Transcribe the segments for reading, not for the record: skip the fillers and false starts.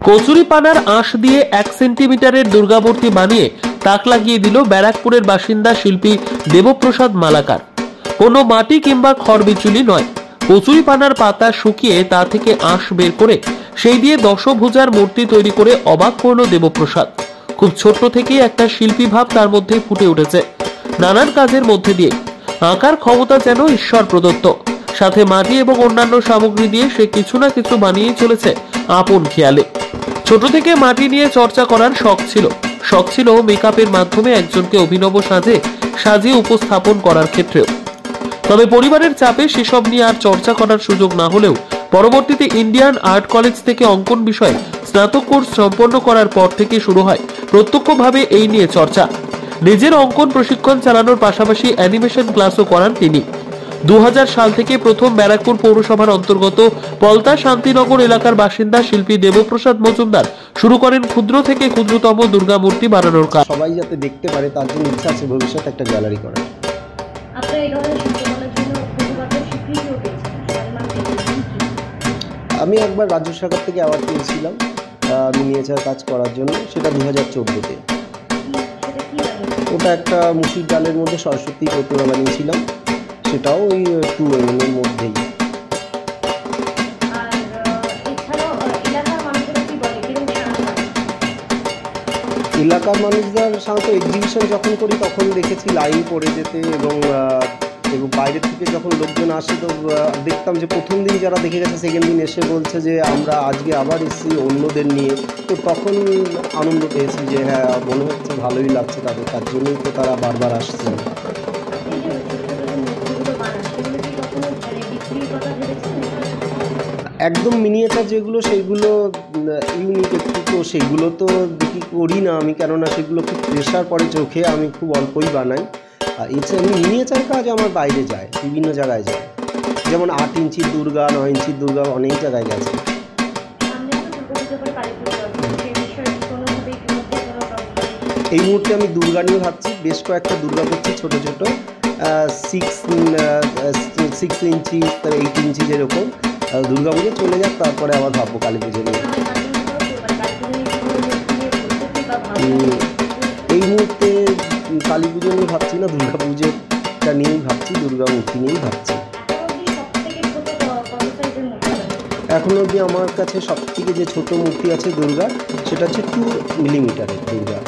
কচুরিপানার আঁশ দিয়ে 1 সেন্টিমিটারের দুর্গামূর্তি বানিয়ে তাক লাগিয়ে দিল ব্যারাকপুরের বাসিন্দা শিল্পী দেবপ্রসাদ মালাকার। কোনো মাটি কিংবা খড় বিচুলি নয়, কচুরিপানার পাতা শুকিয়ে তা থেকে আঁশ বের করে সেই দিয়ে দশভুজার মূর্তি তৈরি করে অবাক করল দেবপ্রসাদ। খুব ছোট থেকেই একটা শিল্পী ভাব তার মধ্যে ফুটে উঠেছে। নানান কাজের মধ্যে দিয়ে আঁকার ক্ষমতা যেন ঈশ্বর প্রদত্ত। সাথে মাটি এবং অন্যান্য সামগ্রী দিয়ে সে কিছু না কিছু বানিয়েই চলেছে আপন খেয়ালে। ছোট থেকে মাটি নিয়ে চর্চা করার শখ ছিল মেকআপের মাধ্যমে একজনকে অভিনব সাজিয়ে উপস্থাপন করার ক্ষেত্রেও। তবে পরিবারের চাপে সেসব নিয়ে আর চর্চা করার সুযোগ না হলেও পরবর্তীতে ইন্ডিয়ান আর্ট কলেজ থেকে অঙ্কন বিষয়ে স্নাতক কোর্স সম্পন্ন করার পর থেকে শুরু হয় প্রত্যক্ষভাবে এই নিয়ে চর্চা। নিজের অঙ্কন প্রশিক্ষণ চালানোর পাশাপাশি অ্যানিমেশন ক্লাসও করান তিনি। 2000 সাল থেকে প্রথম ব্যারাকপুর পৌরসভার অন্তর্গত পলতা শান্তিনগর এলাকার বাসিন্দা শিল্পী দেবপ্রসাদ মজুমদার শুরু করেন ক্ষুদ্র থেকে ক্ষুদ্রতম দুর্গা মূর্তি বানানোর কাজ। সবাই যাতে দেখতে পারে তার জন্য ইচ্ছা আছে ভবিষ্যতে একটা গ্যালারি করার। আমি একবার রাজ্য সরকার থেকে অ্যাওয়ার্ড পেয়েছিলাম মিনিয়েচার কাজ করার জন্য, সেটা 2014-তে। ওটা একটা মুসুর ডালের মধ্যে সরস্বতী প্রতিমা বানিয়েছিলাম, সেটাও ওই 2 mm এর মধ্যেই। এলাকার মানুষদের সাধারণত এক্সিবিশন যখন করি তখন দেখেছি লাইন পড়ে যেতে, এবং বাইরের থেকে যখন লোকজন আসে তো দেখতাম যে প্রথম দিন যারা দেখে গেছে সেকেন্ড দিন এসে বলছে যে আমরা আজকে আবার এসেছি অন্যদের নিয়ে। তো তখন আনন্দ পেয়েছি যে হ্যাঁ, মনে হচ্ছে ভালোই লাগছে তাদের, তার জন্যই তো তারা বারবার আসছে। একদম মিনিয়েচার যেগুলো সেগুলো ইউনিক একটু, তো সেগুলো তো দেখি করি না আমি, কেননা সেগুলো খুব প্রেশার পড়ে চোখে, আমি খুব অল্পই বানাই। আর এছাড়া মিনিয়েচার কাজ আমার বাইরে যায়, বিভিন্ন জায়গায় যায়, যেমন 8 ইঞ্চির দুর্গা, 9 ইঞ্চির দুর্গা অনেক জায়গায় গেছে। এই মুহূর্তে আমি দুর্গা নিয়ে ভাবছি, বেশ কয়েকটা দুর্গা করছি ছোট ছোট, 6 ইঞ্চি 8 ইঞ্চি যেরকম। দুর্গা পুজো চলে যাক, তারপরে আবার ভাববো কালী পুজো নিয়ে। এই মুহূর্তে কালী পুজো নিয়ে ভাবছি না, দুর্গা পুজোটা নিয়েই ভাবছি, দুর্গা মূর্তি নিয়েই ভাবছি। এখনো অবধি আমার কাছে সবথেকে যে ছোট মূর্তি আছে দুর্গা, সেটা হচ্ছে 2 মিলিমিটারের দুর্গা।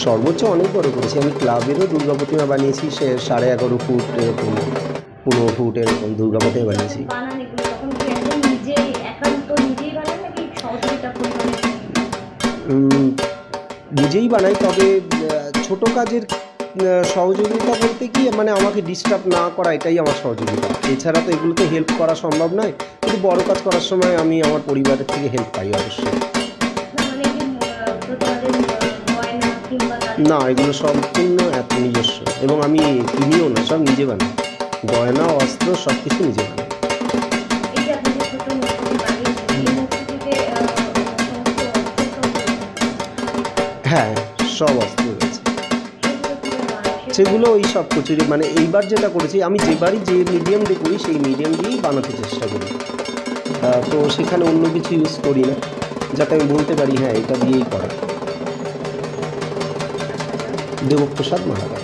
সর্বোচ্চ অনেক বড় করেছি আমি, ক্লাবেরও দুর্গা প্রতিমা বানিয়েছি, সে 11.5 ফুট এরকম, 15 ফুট এরকম দুর্গা প্রতিমা বানিয়েছি। নিজেই বানাই, তবে ছোট কাজের সহযোগিতা বলতে কি, মানে আমাকে ডিস্টার্ব না করা, এটাই আমার সহযোগিতা। এছাড়া তো এগুলোতে হেল্প করা সম্ভব নয়, কিন্তু বড় কাজ করার সময় আমি আমার পরিবারের থেকে হেল্প পাই অবশ্যই। না, এগুলো সম্পূর্ণ নিজস্ব, এবং আমি কিনিও না, সব নিজে বানাই। গয়না, অস্ত্র সব কিছু নিজে বানাই। হ্যাঁ, সব অস্ত্র রয়েছে, সেগুলো ওই সব কচুরি, মানে এইবার যেটা করেছি আমি, যেবারই যে মিডিয়াম দিয়ে করি সেই মিডিয়াম দিয়েই বানাতে চেষ্টা করি। তো সেখানে অন্য কিছু ইউজ করি না, যাতে আমি বলতে পারি হ্যাঁ এটা দিয়েই করা। দেবপ্রসাদ মালাকার।